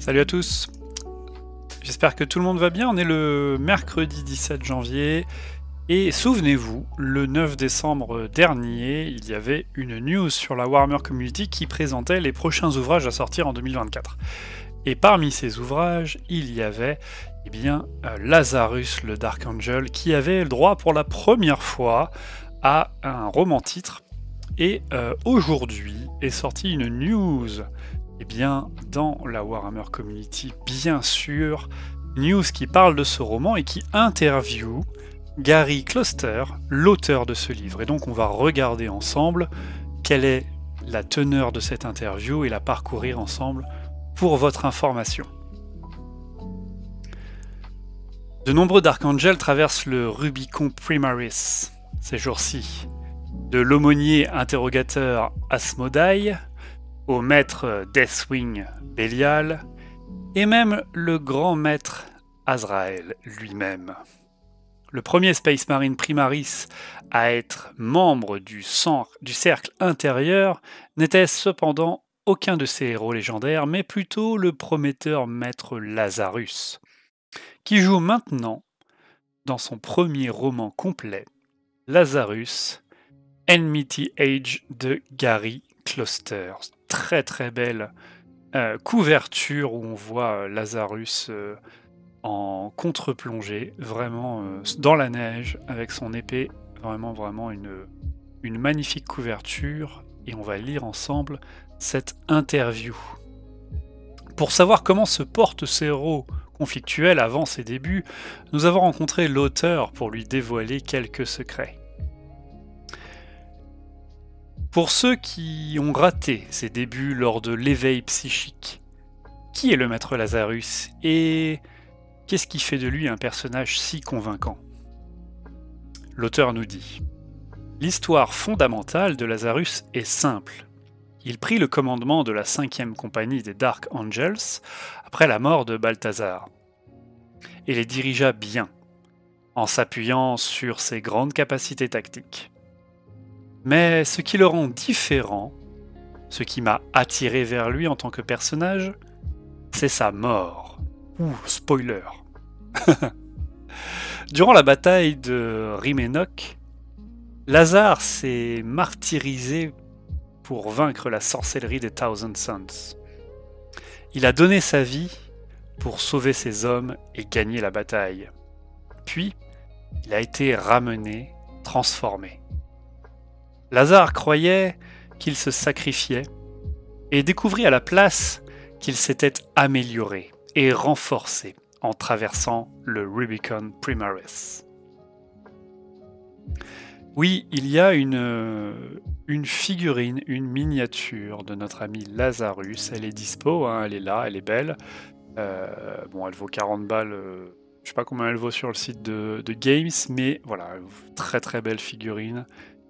Salut à tous, j'espère que tout le monde va bien. On est le mercredi 17 janvier et souvenez-vous, le 9 décembre dernier, il y avait une news sur la Warhammer Community qui présentait les prochains ouvrages à sortir en 2024. Et parmi ces ouvrages, il y avait Lazarus le Dark Angel qui avait le droit pour la première fois à un roman-titre. Et aujourd'hui est sortie une news dans la Warhammer Community, bien sûr, news qui parle de ce roman et qui interviewe Gary Kloster, l'auteur de ce livre. Et donc on va regarder ensemble quelle est la teneur de cette interview et la parcourir ensemble pour votre information. De nombreux Dark Angels traversent le Rubicon Primaris ces jours-ci. De l'aumônier interrogateur Asmodai au maître Deathwing Belial, et même le grand maître Azrael lui-même. Le premier Space Marine Primaris à être membre du cercle intérieur n'était cependant aucun de ces héros légendaires, mais plutôt le prometteur maître Lazarus, qui joue maintenant, dans son premier roman complet, Lazarus, Enmity Age de Gary Kloster. Très très belle couverture où on voit Lazarus en contre-plongée, vraiment dans la neige avec son épée, vraiment une magnifique couverture, et on va lire ensemble cette interview. Pour savoir comment se portent ce héros conflictuel avant ses débuts, nous avons rencontré l'auteur pour lui dévoiler quelques secrets. Pour ceux qui ont raté ses débuts lors de l'éveil psychique, qui est le maître Lazarus et qu'est-ce qui fait de lui un personnage si convaincant? L'auteur nous dit: l'histoire fondamentale de Lazarus est simple. Il prit le commandement de la 5e compagnie des Dark Angels après la mort de Balthazar et les dirigea bien, en s'appuyant sur ses grandes capacités tactiques. Mais ce qui le rend différent, ce qui m'a attiré vers lui en tant que personnage, c'est sa mort. Ouh, spoiler. Durant la bataille de Riménoc, Lazare s'est martyrisé pour vaincre la sorcellerie des Thousand Sons. Il a donné sa vie pour sauver ses hommes et gagner la bataille. Puis, il a été ramené, transformé. Lazare croyait qu'il se sacrifiait et découvrit à la place qu'il s'était amélioré et renforcé en traversant le Rubicon Primaris. Oui, il y a une figurine, une miniature de notre ami Lazarus. Elle est dispo, hein, elle est là, elle est belle. Elle vaut 40 balles. Je sais pas combien elle vaut sur le site de Games, mais voilà, très très belle figurine.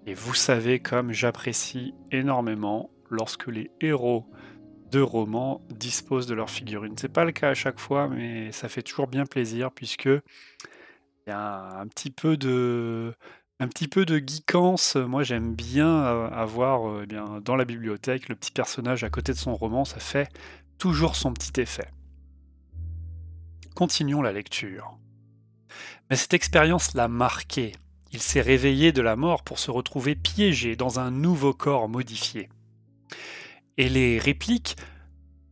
Et vous savez comme j'apprécie énormément lorsque les héros de romans disposent de leurs figurines. C'est pas le cas à chaque fois, mais ça fait toujours bien plaisir puisque il y a un petit peu de geekance. Moi, j'aime bien avoir dans la bibliothèque le petit personnage à côté de son roman. Ça fait toujours son petit effet. Continuons la lecture. Mais cette expérience l'a marqué. Il s'est réveillé de la mort pour se retrouver piégé dans un nouveau corps modifié. Et les répliques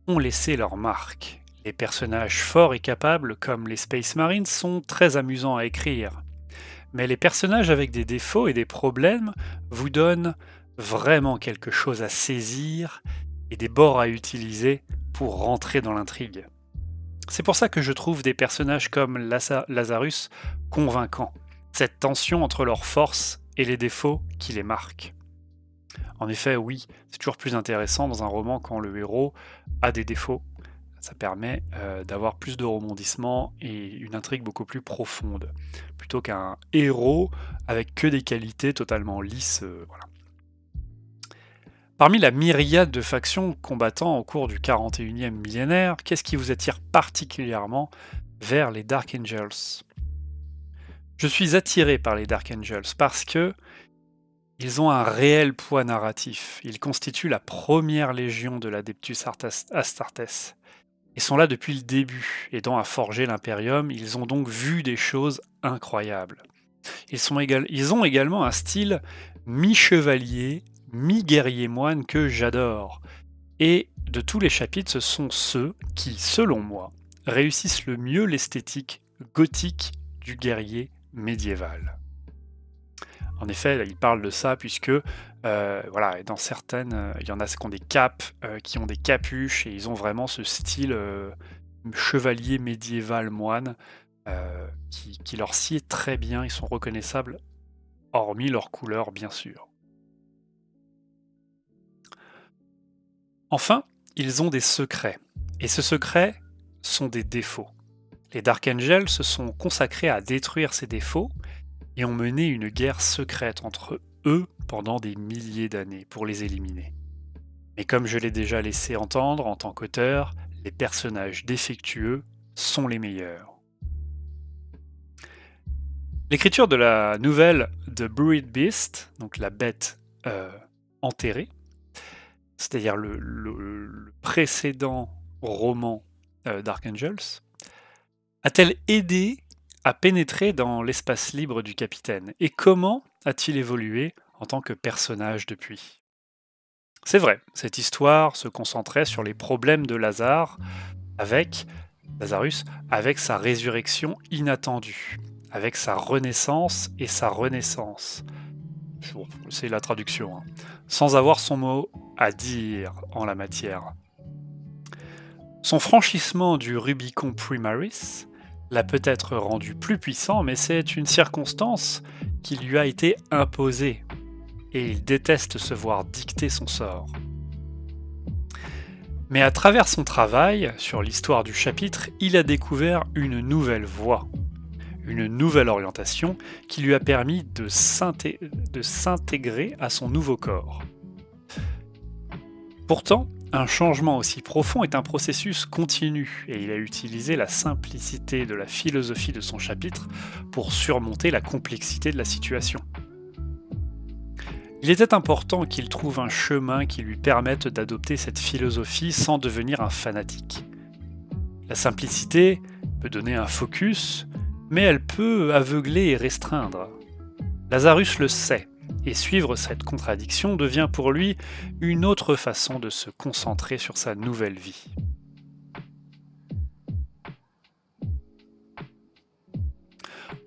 ont laissé leur marque. Les personnages forts et capables, comme les Space Marines, sont très amusants à écrire. Mais les personnages avec des défauts et des problèmes vous donnent vraiment quelque chose à saisir et des bords à utiliser pour rentrer dans l'intrigue. C'est pour ça que je trouve des personnages comme Lazarus convaincants. Cette tension entre leurs forces et les défauts qui les marquent. En effet, oui, c'est toujours plus intéressant dans un roman quand le héros a des défauts. Ça permet d'avoir plus de rebondissements et une intrigue beaucoup plus profonde, plutôt qu'un héros avec que des qualités totalement lisses. Voilà. Parmi la myriade de factions combattant au cours du 41e millénaire, qu'est-ce qui vous attire particulièrement vers les Dark Angels ? Je suis attiré par les Dark Angels parce que ils ont un réel poids narratif. Ils constituent la première légion de l'Adeptus Astartes. Ils sont là depuis le début, aidant à forger l'Imperium. Ils ont donc vu des choses incroyables. Ils ont également un style mi-chevalier, mi-guerrier moine que j'adore. Et de tous les chapitres, ce sont ceux qui, selon moi, réussissent le mieux l'esthétique gothique du guerrier médiéval. En effet, il parle de ça puisque, voilà, dans certaines, il y en a qui ont des capes, qui ont des capuches et ils ont vraiment ce style chevalier médiéval moine qui leur sied très bien. Ils sont reconnaissables, hormis leur couleur, bien sûr. Enfin, ils ont des secrets. Et ces secrets sont des défauts. Les Dark Angels se sont consacrés à détruire ces défauts et ont mené une guerre secrète entre eux pendant des milliers d'années pour les éliminer. Mais comme je l'ai déjà laissé entendre en tant qu'auteur, les personnages défectueux sont les meilleurs. L'écriture de la nouvelle The Buried Beast, donc la bête enterrée, c'est-à-dire le précédent roman Dark Angels, a-t-elle aidé à pénétrer dans l'espace libre du capitaine? Et comment a-t-il évolué en tant que personnage depuis? C'est vrai, cette histoire se concentrait sur les problèmes de Lazarus, avec sa résurrection inattendue, avec sa renaissance et sa renaissance. Bon, c'est la traduction, hein. Sans avoir son mot à dire en la matière. Son franchissement du Rubicon Primaris l'a peut-être rendu plus puissant, mais c'est une circonstance qui lui a été imposée, et il déteste se voir dicter son sort. Mais à travers son travail sur l'histoire du chapitre, il a découvert une nouvelle voie, une nouvelle orientation qui lui a permis de s'intégrer à son nouveau corps. Pourtant, un changement aussi profond est un processus continu, et il a utilisé la simplicité de la philosophie de son chapitre pour surmonter la complexité de la situation. Il était important qu'il trouve un chemin qui lui permette d'adopter cette philosophie sans devenir un fanatique. La simplicité peut donner un focus, mais elle peut aveugler et restreindre. Lazarus le sait, et suivre cette contradiction devient pour lui une autre façon de se concentrer sur sa nouvelle vie.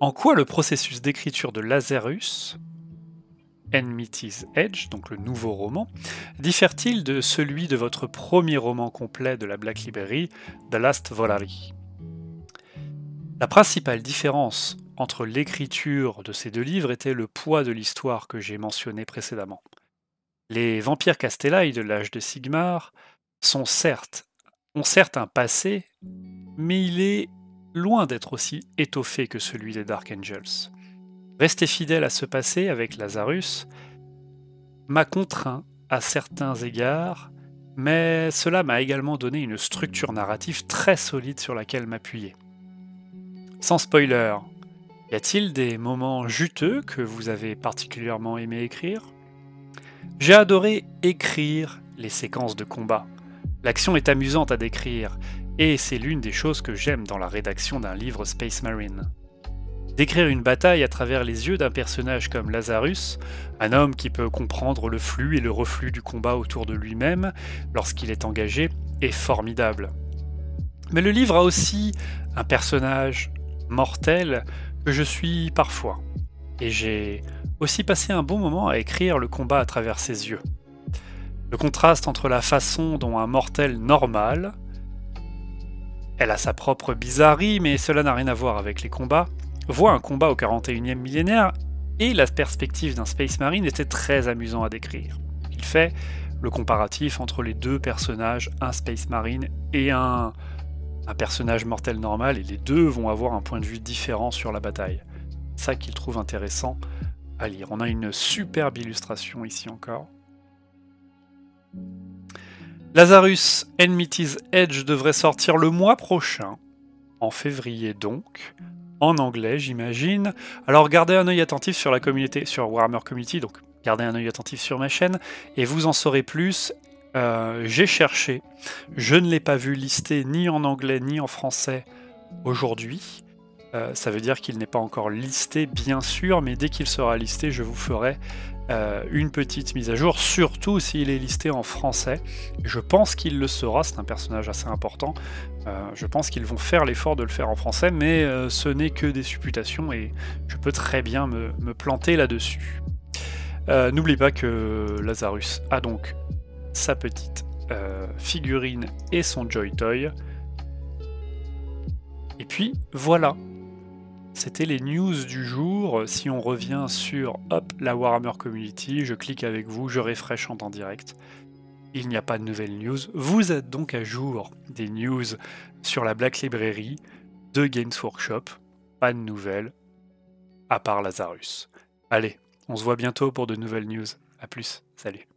En quoi le processus d'écriture de Lazarus, Enmity's Edge, donc le nouveau roman, diffère-t-il de celui de votre premier roman complet de la Black Library, The Last Volari? La principale différence entre l'écriture de ces deux livres était le poids de l'histoire que j'ai mentionné précédemment. Les vampires Castellae de l'âge de Sigmar ont certes un passé, mais il est loin d'être aussi étoffé que celui des Dark Angels. Rester fidèle à ce passé avec Lazarus m'a contraint à certains égards, mais cela m'a également donné une structure narrative très solide sur laquelle m'appuyer. Sans spoiler, y a-t-il des moments juteux que vous avez particulièrement aimé écrire? J'ai adoré écrire les séquences de combat. L'action est amusante à décrire, et c'est l'une des choses que j'aime dans la rédaction d'un livre Space Marine. Décrire une bataille à travers les yeux d'un personnage comme Lazarus, un homme qui peut comprendre le flux et le reflux du combat autour de lui-même lorsqu'il est engagé, est formidable. Mais le livre a aussi un personnage mortel que je suis parfois, et j'ai aussi passé un bon moment à écrire le combat à travers ses yeux. Le contraste entre la façon dont un mortel normal, elle a sa propre bizarrerie, mais cela n'a rien à voir avec les combats, voit un combat au 41e millénaire, et la perspective d'un Space Marine était très amusant à décrire. Il fait le comparatif entre les deux personnages, un Space Marine et un personnage mortel normal, et les deux vont avoir un point de vue différent sur la bataille. C'est ça qu'il trouve intéressant à lire. On a une superbe illustration ici encore. Lazarus Enmity's Edge devrait sortir le mois prochain, en février donc, en anglais j'imagine. Alors gardez un œil attentif sur la communauté, sur Warhammer Community, donc gardez un œil attentif sur ma chaîne, et vous en saurez plus J'ai cherché, je ne l'ai pas vu listé ni en anglais ni en français aujourd'hui. Ça veut dire qu'il n'est pas encore listé, bien sûr, mais dès qu'il sera listé, je vous ferai une petite mise à jour, surtout s'il est listé en français. Je pense qu'il le sera, c'est un personnage assez important. Je pense qu'ils vont faire l'effort de le faire en français, mais ce n'est que des supputations et je peux très bien me planter là-dessus. N'oublie pas que Lazarus a donc sa petite figurine et son Joy Toy. Et puis voilà, c'était les news du jour. Si on revient sur la Warhammer Community, je clique avec vous, je refresh en temps direct. Il n'y a pas de nouvelles news. Vous êtes donc à jour des news sur la Black Library de Games Workshop. Pas de nouvelles, à part Lazarus. Allez, on se voit bientôt pour de nouvelles news. A plus, salut.